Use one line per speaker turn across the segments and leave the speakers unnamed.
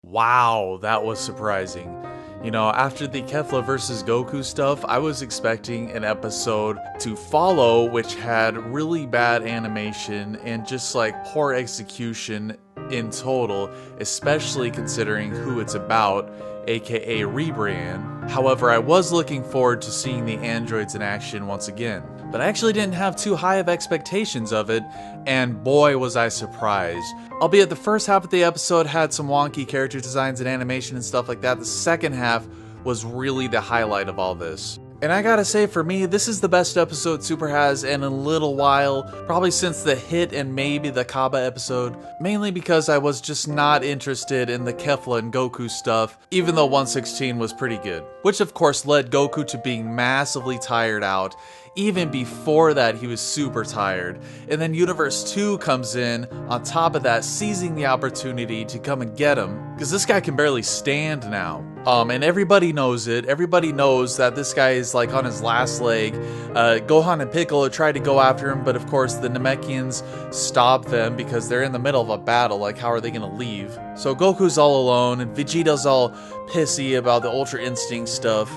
Wow, that was surprising. You know, after the Kefla versus Goku stuff, I was expecting an episode to follow which had really bad animation and just like poor execution in total, especially considering who it's about, aka Ribrianne. However, I was looking forward to seeing the androids in action once again. But I actually didn't have too high of expectations of it, and boy was I surprised. Albeit the first half of the episode had some wonky character designs and animation and stuff like that, the second half was really the highlight of all this. And I gotta say, for me, this is the best episode Super has in a little while, probably since the Hit and maybe the Kaba episode, mainly because I was just not interested in the Kefla and Goku stuff, even though 116 was pretty good. Which of course led Goku to being massively tired out. Even before that, he was super tired. And then Universe 2 comes in, on top of that, seizing the opportunity to come and get him. Because this guy can barely stand now. And everybody knows it. Everybody knows that this guy is like on his last leg. Gohan and Piccolo try to go after him, but of course the Namekians stop them because they're in the middle of a battle. Like, how are they gonna leave? So Goku's all alone, and Vegeta's all pissy about the Ultra Instinct stuff.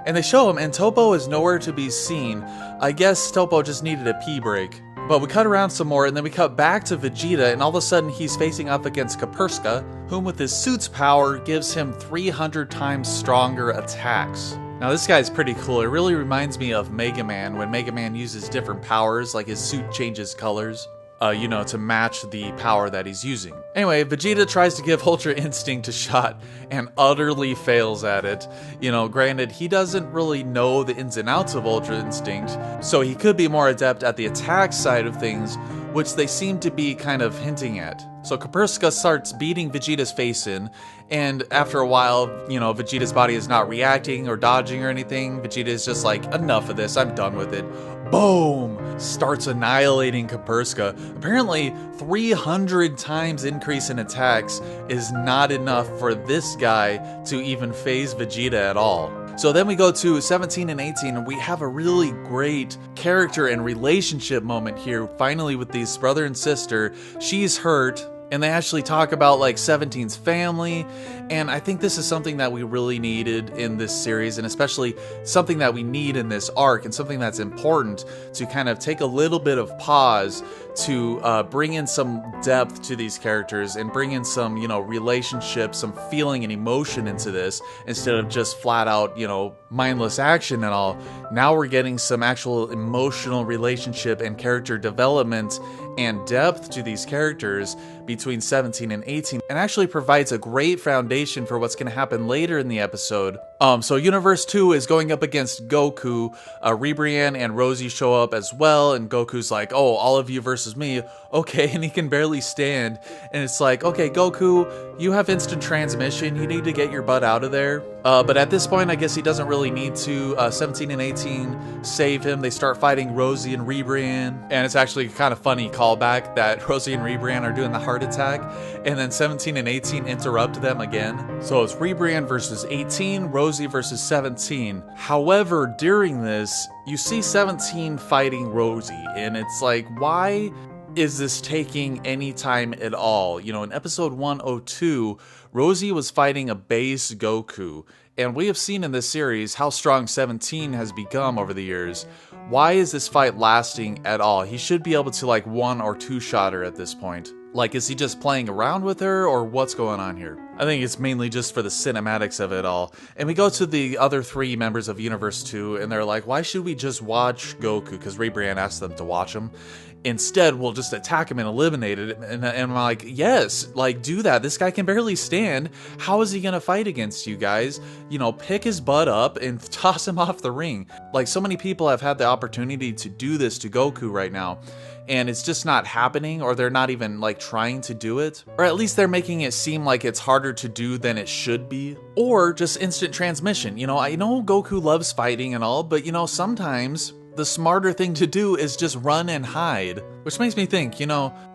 And they show him, and Topo is nowhere to be seen. I guess Topo just needed a pee break. But we cut around some more, and then we cut back to Vegeta, and all of a sudden he's facing up against Kaperska, whom with his suit's power gives him 300 times stronger attacks. Now this guy's pretty cool. It really reminds me of Mega Man, when Mega Man uses different powers, like his suit changes colors. To match the power that he's using. Anyway, Vegeta tries to give Ultra Instinct a shot and utterly fails at it. Granted, he doesn't really know the ins and outs of Ultra Instinct, so he could be more adept at the attack side of things, which they seem to be kind of hinting at. So Kaperska starts beating Vegeta's face in, and after a while, Vegeta's body is not reacting or dodging or anything. Vegeta is just like, enough of this, I'm done with it. Boom! Starts annihilating Kaperska. Apparently, 300 times increase in attacks is not enough for this guy to even phase Vegeta at all. So then we go to 17 and 18, and we have a really great character and relationship moment here, finally, with these brother and sister. She's hurt, and they actually talk about like 17's family, and I think this is something that we really needed in this series, and especially something that we need in this arc, and something that's important to kind of take a little bit of pause to bring in some depth to these characters and bring in some, relationship, some feeling and emotion into this, instead of just flat out, mindless action and all. Now we're getting some actual emotional relationship and character development and depth to these characters between 17 and 18, and actually provides a great foundation for what's going to happen later in the episode. So Universe 2 is going up against Goku. Ribrianne and Rozie show up as well, and Goku's like, oh, all of you versus me. Okay, and he can barely stand. And it's like, okay, Goku, you have instant transmission. You need to get your butt out of there. But at this point, I guess he doesn't really need to. 17 and 18 save him. They start fighting Rozie and Ribrianne. And it's actually kind of funny callback that Rozie and Ribrianne are doing the heart attack. And then 17 and 18 interrupt them again. So it's Ribrianne versus 18, Rozie versus 17. However, during this, you see 17 fighting Rozie. And it's like, why is this taking any time at all? In episode 102, Rozie was fighting a base Goku, and we have seen in this series how strong 17 has become over the years. Why is this fight lasting at all? He should be able to like one or two shot her at this point. Like, is he just playing around with her, or what's going on here? I think it's mainly just for the cinematics of it all. And we go to the other three members of Universe 2, and they're like, why should we just watch Goku? Because Ribrianne asked them to watch him. Instead, we'll just attack him and eliminate it. And I'm like, yes, like, do that. This guy can barely stand. How is he gonna fight against you guys? Pick his butt up and toss him off the ring. Like, so many people have had the opportunity to do this to Goku right now, and it's just not happening, or they're not even like trying to do it, or at least they're making it seem like it's harder to do than it should be, or just instant transmission. I know Goku loves fighting and all, but sometimes the smarter thing to do is just run and hide. Which makes me think,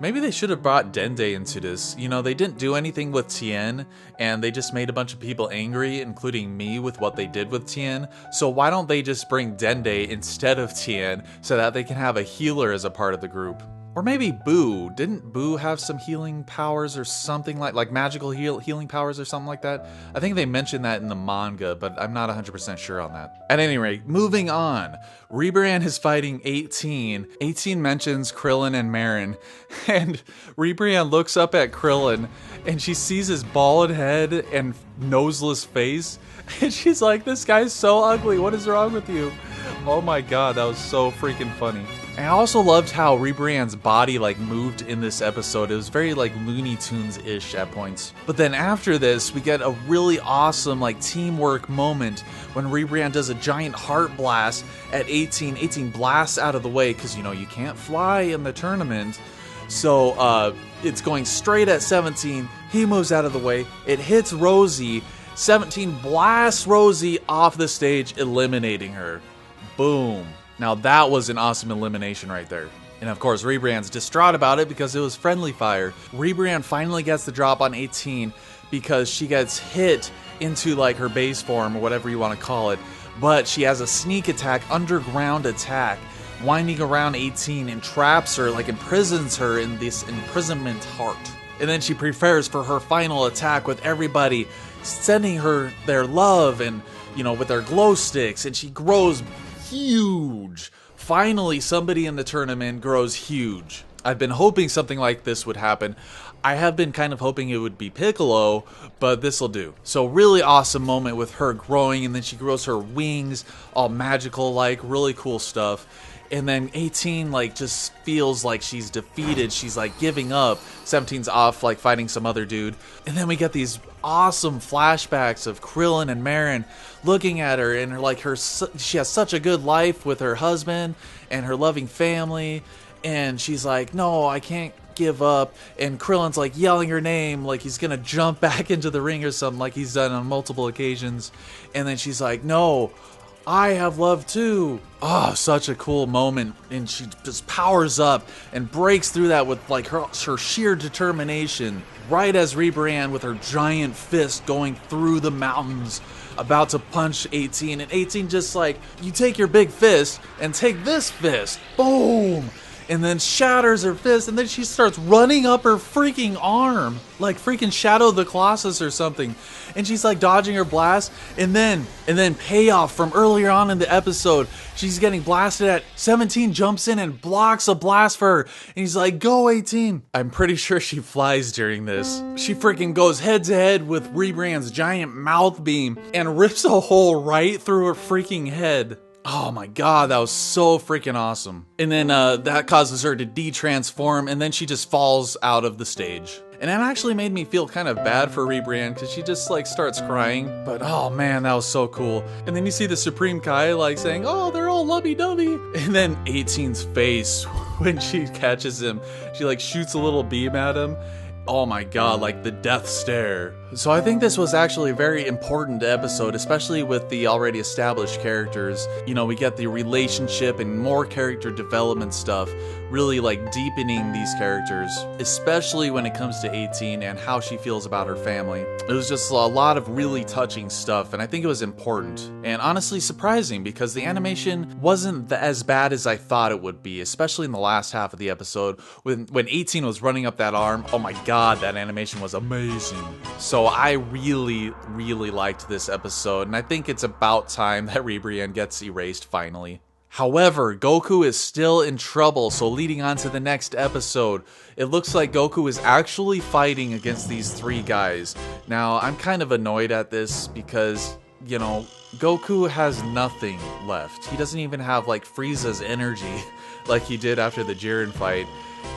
maybe they should have brought Dende into this. They didn't do anything with Tien, and they just made a bunch of people angry, including me, with what they did with Tien. So why don't they just bring Dende instead of Tien, so that they can have a healer as a part of the group? Or maybe Boo. Didn't Boo have some healing powers or something like magical healing powers or something like that? I think they mentioned that in the manga, but I'm not 100% sure on that. At any rate, moving on. Ribrianne is fighting 18. 18 mentions Krillin and Marin, and Ribrianne looks up at Krillin and she sees his bald head and noseless face, and she's like, this guy's so ugly, what is wrong with you? Oh my god, that was so freaking funny. And I also loved how Ribrianne's body like moved in this episode. It was very like Looney Tunes-ish at points. But then after this, we get a really awesome like teamwork moment when Ribrianne does a giant heart blast at 18. 18 blasts out of the way because, you know, you can't fly in the tournament. So it's going straight at 17. He moves out of the way. It hits Rozie. 17 blasts Rozie off the stage, eliminating her. Boom. Now that was an awesome elimination right there. And of course, Ribrianne's distraught about it because it was friendly fire. Ribrianne finally gets the drop on 18 because she gets hit into like her base form or whatever you want to call it. But she has a sneak attack, underground attack, winding around 18 and traps her, like imprisons her in this imprisonment heart. And then she prepares for her final attack with everybody sending her their love and, you know, with their glow sticks, and she grows huge. Finally, somebody in the tournament grows huge. I've been hoping something like this would happen. I have been kind of hoping it would be Piccolo, but this'll do. So really awesome moment with her growing, and then she grows her wings, all magical like, really cool stuff. And then 18 like just feels like she's defeated. She's like giving up. 17's off like fighting some other dude. And then we get these awesome flashbacks of Krillin and Marin looking at her, and like she has such a good life with her husband and her loving family, and she's like, no, I can't give up. And Krillin's like yelling her name like he's gonna jump back into the ring or something, like he's done on multiple occasions. And then she's like, no, I have love too. Oh, such a cool moment. And she just powers up and breaks through that with like her sheer determination. Right as Ribrianne with her giant fist going through the mountains, about to punch 18. And 18 just like, you take your big fist and take this fist. Boom. And then shatters her fist, and then she starts running up her freaking arm like freaking Shadow of the Colossus or something, and she's like dodging her blast, and then payoff from earlier on in the episode, she's getting blasted at. 17 jumps in and blocks a blast for her, and he's like, go 18. I'm pretty sure she flies during this. She freaking goes head to head with Ribrianne's giant mouth beam and rips a hole right through her freaking head. Oh my god, that was so freaking awesome. And then that causes her to de-transform, and then she just falls out of the stage. And it actually made me feel kind of bad for Ribrianne because she just like starts crying. But oh man, that was so cool. And then you see the Supreme Kai like saying, oh, they're all lovey-dovey. And then 18's face when she catches him, she like shoots a little beam at him. Oh my god, like the death stare. So I think this was actually a very important episode, especially with the already established characters. You know, we get the relationship and more character development stuff, really like deepening these characters, especially when it comes to 18 and how she feels about her family. It was just a lot of really touching stuff, and I think it was important. And honestly surprising, because the animation wasn't as bad as I thought it would be, especially in the last half of the episode. When 18 was running up that arm, oh my god, that animation was amazing. So I really, really liked this episode, and I think it's about time that Ribrianne gets erased finally. However, Goku is still in trouble, so leading on to the next episode, it looks like Goku is actually fighting against these three guys. Now, I'm kind of annoyed at this because, you know, Goku has nothing left. He doesn't even have, like, Frieza's energy like he did after the Jiren fight.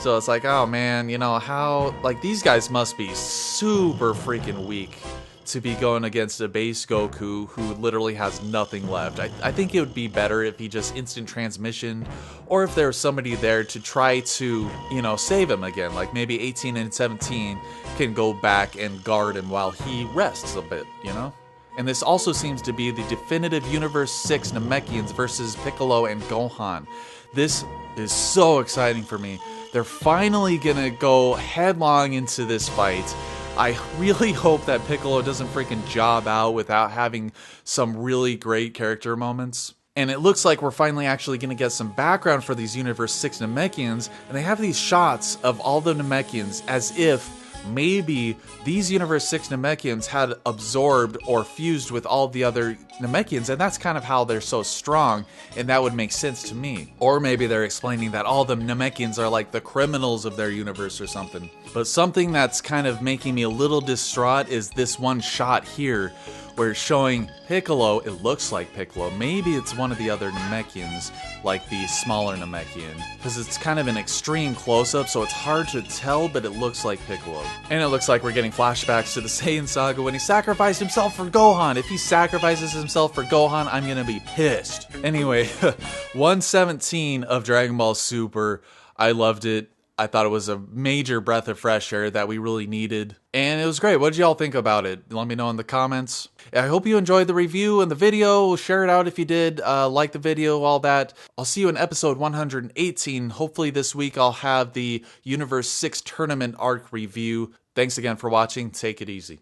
So it's like, oh man, you know, how, like, these guys must be super freaking weak to be going against a base Goku who literally has nothing left. I think it would be better if he just instant transmission, or if there was somebody there to try to, you know, save him again. Like maybe 18 and 17 can go back and guard him while he rests a bit, you know? And this also seems to be the definitive Universe 6 Namekians versus Piccolo and Gohan. This is so exciting for me. They're finally gonna go headlong into this fight. I really hope that Piccolo doesn't freaking job out without having some really great character moments. And it looks like we're finally actually going to get some background for these Universe 6 Namekians, and they have these shots of all the Namekians as if maybe these Universe 6 Namekians had absorbed or fused with all the other Namekians, and that's kind of how they're so strong, and that would make sense to me. Or maybe they're explaining that all the Namekians are like the criminals of their universe or something. But something that's kind of making me a little distraught is this one shot here, where it's showing Piccolo. It looks like Piccolo. Maybe it's one of the other Namekians, like the smaller Namekian, because it's kind of an extreme close-up, so it's hard to tell, but it looks like Piccolo. And it looks like we're getting flashbacks to the Saiyan saga when he sacrificed himself for Gohan. If he sacrifices himself for Gohan, I'm gonna be pissed. Anyway, 117 of Dragon Ball Super. I loved it. I thought it was a major breath of fresh air that we really needed. And it was great. What did y'all think about it? Let me know in the comments. I hope you enjoyed the review and the video. Share it out if you did. Like the video, all that. I'll see you in episode 118. Hopefully this week I'll have the Universe 6 Tournament arc review. Thanks again for watching. Take it easy.